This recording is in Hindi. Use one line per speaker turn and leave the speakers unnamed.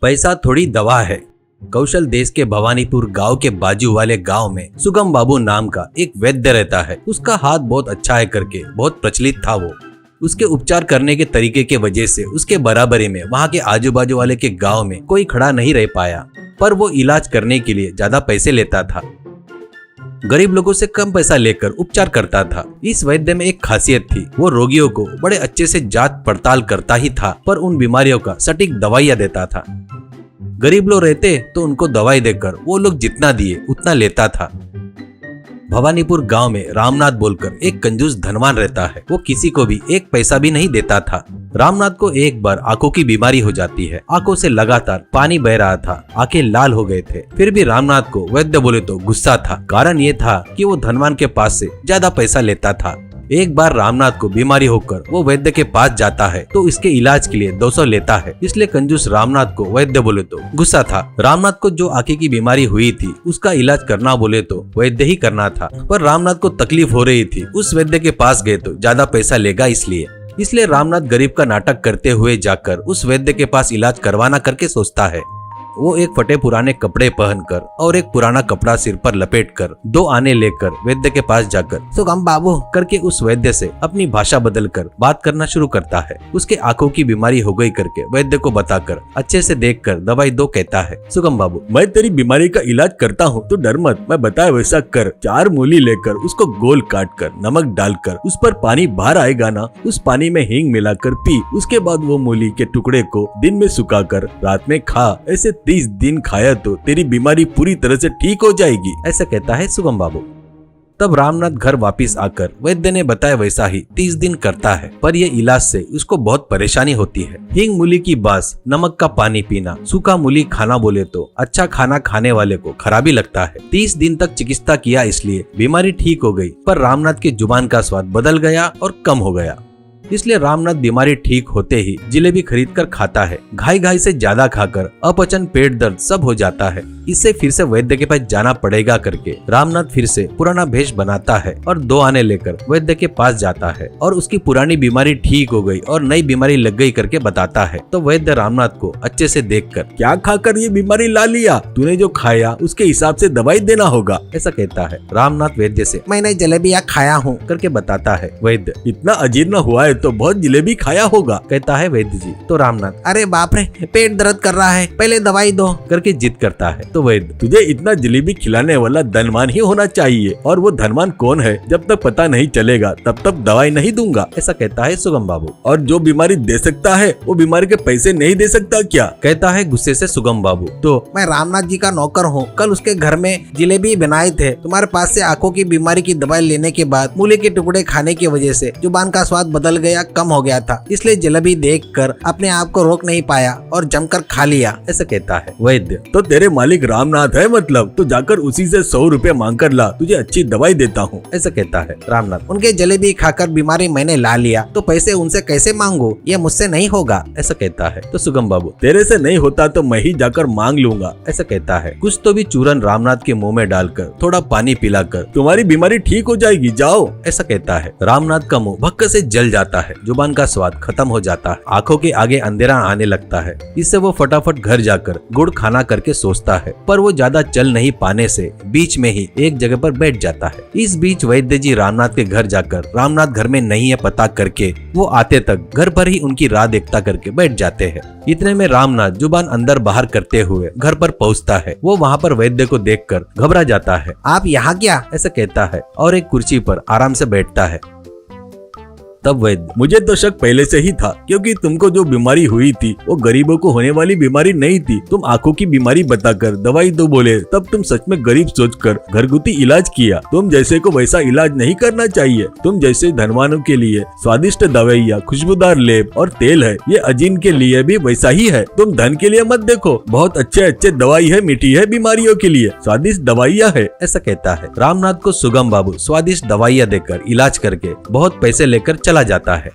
पैसा थोड़ी दवा है। कौशल देश के भवानीपुर गांव के बाजू वाले गांव में सुगम बाबू नाम का एक वैद्य रहता है। उसका हाथ बहुत अच्छा है करके बहुत प्रचलित था वो। उसके उपचार करने के तरीके के वजह से उसके बराबरी में वहाँ के आजू बाजू वाले के गांव में कोई खड़ा नहीं रह पाया। पर वो इलाज करने के लिए ज्यादा पैसे लेता था, गरीब लोगों से कम पैसा लेकर उपचार करता था। इस वैद्य में एक खासियत थी, वो रोगियों को बड़े अच्छे से जांच पड़ताल करता ही था, पर उन बीमारियों का सटीक दवाइयाँ देता था। गरीब लोग रहते तो उनको दवाई देकर वो लोग जितना दिए उतना लेता था। भवानीपुर गांव में रामनाथ बोलकर एक कंजूस धनवान रहता है। वो किसी को भी एक पैसा भी नहीं देता था। रामनाथ को एक बार आंखों की बीमारी हो जाती है। आंखों से लगातार पानी बह रहा था, आंखें लाल हो गए थे। फिर भी रामनाथ को वैद्य बोले तो गुस्सा था। कारण ये था कि वो धनवान के पास से ज्यादा पैसा लेता था। एक बार रामनाथ को बीमारी होकर वो वैद्य के पास जाता है तो इसके इलाज के लिए 200 लेता है। इसलिए कंजूस रामनाथ को वैद्य बोले तो गुस्सा था। रामनाथ को जो आंखें की बीमारी हुई थी उसका इलाज करना बोले तो वैद्य ही करना था, पर रामनाथ को तकलीफ हो रही थी। उस वैद्य के पास गए तो ज्यादा पैसा लेगा, इसलिए रामनाथ गरीब का नाटक करते हुए जाकर उस वैद्य के पास इलाज करवाना करके सोचता है। वो एक फटे पुराने कपड़े पहनकर और एक पुराना कपड़ा सिर पर लपेटकर 2 आने लेकर वैद्य के पास जाकर सुगम बाबू करके उस वैद्य से अपनी भाषा बदलकर बात करना शुरू करता है। उसके आंखों की बीमारी हो गई करके वैद्य को बताकर अच्छे से देखकर दवाई दो कहता है। सुगम बाबू, मैं तेरी बीमारी का इलाज करता हूँ तो डर मत, मैं बताया वैसा कर। 4 मूली लेकर उसको गोल काट कर नमक डालकर उस पर पानी बाहर आएगा ना, उस पानी में हींग मिलाकर पी। उसके बाद वो मूली के टुकड़े को दिन में सुखाकर रात में खा। ऐसे 30 दिन खाया तो तेरी बीमारी पूरी तरह से ठीक हो जाएगी, ऐसा कहता है सुगम बाबू। तब रामनाथ घर वापस आकर वैद्य ने बताया वैसा ही 30 दिन करता है, पर यह इलाज से उसको बहुत परेशानी होती है। हींग मूली की बास, नमक का पानी पीना, सूखा मूली खाना बोले तो अच्छा खाना खाने वाले को खराबी लगता है। 30 दिन तक चिकित्सा किया इसलिए बीमारी ठीक हो गई, पर रामनाथ की जुबान का स्वाद बदल गया और कम हो गया। इसलिए रामनाथ बीमारी ठीक होते ही जिलेबी खरीद कर खाता है। घाई से ज्यादा खाकर अपचन, पेट दर्द सब हो जाता है। इससे फिर से वैद्य के पास जाना पड़ेगा करके रामनाथ फिर से पुराना भेष बनाता है और 2 आने लेकर वैद्य के पास जाता है और उसकी पुरानी बीमारी ठीक हो गई और नई बीमारी लग गई करके बताता है। तो वैद्य रामनाथ को अच्छे से देखकर, क्या खाकर ये बीमारी ला लिया, तूने जो खाया उसके हिसाब से दवाई देना होगा, ऐसा कहता है। रामनाथ वैद्य से, मैंने जलेबियाँ खाया हूँ करके बताता है। वैद्य, इतना अजीर्ण हुआ है तो बहुत जलेबी खाया होगा, कहता है वैद्य जी। तो रामनाथ, अरे बाप रे, पेट दर्द कर रहा है, पहले दवाई दो करके जिद करता है। तो वैद्य, तुझे इतना जलेबी खिलाने वाला धनवान ही होना चाहिए, और वो धनवान कौन है जब तक पता नहीं चलेगा तब तक दवाई नहीं दूंगा, ऐसा कहता है सुगम बाबू। और जो बीमारी दे सकता है वो बीमारी के पैसे नहीं दे सकता क्या, कहता है गुस्से से सुगम बाबू। तो मैं रामनाथ जी का नौकर हूँ, कल उसके घर में जलेबी बनाए थे, तुम्हारे पास से आंखों की बीमारी की दवाई लेने के बाद मूली के टुकड़े खाने की वजह से जुबान का स्वाद बदल गया, कम हो गया था, इसलिए जलेबी देखकर अपने आप को रोक नहीं पाया और जमकर खा लिया, ऐसा कहता है वैद्य। तो तेरे मालिक रामनाथ है मतलब, तो जाकर उसी से 100 रुपए मांग कर ला, तुझे अच्छी दवाई देता हूँ, ऐसा कहता है रामनाथ। उनके जलेबी खाकर बीमारी मैंने ला लिया तो पैसे उनसे कैसे मांगू, ये मुझसे नहीं होगा, ऐसा कहता है। तो सुगम बाबू, तेरे से नहीं होता तो मैं ही जाकर मांग लूंगा, ऐसा कहता है। कुछ तो भी चूरन रामनाथ के मुंह में डालकर थोड़ा पानी पिलाकर तुम्हारी बीमारी ठीक हो जाएगी, जाओ, ऐसा कहता है। रामनाथ का मुंह भक्क से जल जाता है, जुबान का स्वाद खत्म हो जाता है, आंखों के आगे अंधेरा आने लगता है। इससे वो फटाफट घर जाकर गुड़ खाना करके सोचता है, पर वो ज्यादा चल नहीं पाने से बीच में ही एक जगह पर बैठ जाता है। इस बीच वैद्य जी रामनाथ के घर जाकर रामनाथ घर में नहीं है पता करके वो आते तक घर पर ही उनकी राह देखता करके बैठ जाते हैं। इतने में रामनाथ जुबान अंदर बाहर करते हुए घर पर पहुंचता है। वो वहाँ पर वैद्य को देखकर घबरा जाता है। आप यहाँ क्या, ऐसा कहता है और एक कुर्सी पर आराम से बैठता है। तब वैद्य, मुझे तो शक पहले से ही था, क्योंकि तुमको जो बीमारी हुई थी वो गरीबों को होने वाली बीमारी नहीं थी। तुम आंखों की बीमारी बताकर दवाई दो बोले, तब तुम सच में गरीब सोचकर घरगुती इलाज किया। तुम जैसे को वैसा इलाज नहीं करना चाहिए। तुम जैसे धनवानों के लिए स्वादिष्ट दवाइयाँ, खुशबूदार लेप और तेल है, ये अजीन के लिए भी वैसा ही है। तुम धन के लिए मत देखो, बहुत अच्छे दवाई है, मीठी है, बीमारियों के लिए स्वादिष्ट दवाइयाँ है, ऐसा कहता है। रामनाथ को सुगम बाबू स्वादिष्ट दवाइयाँ देकर इलाज करके बहुत पैसे लेकर चला जाता है।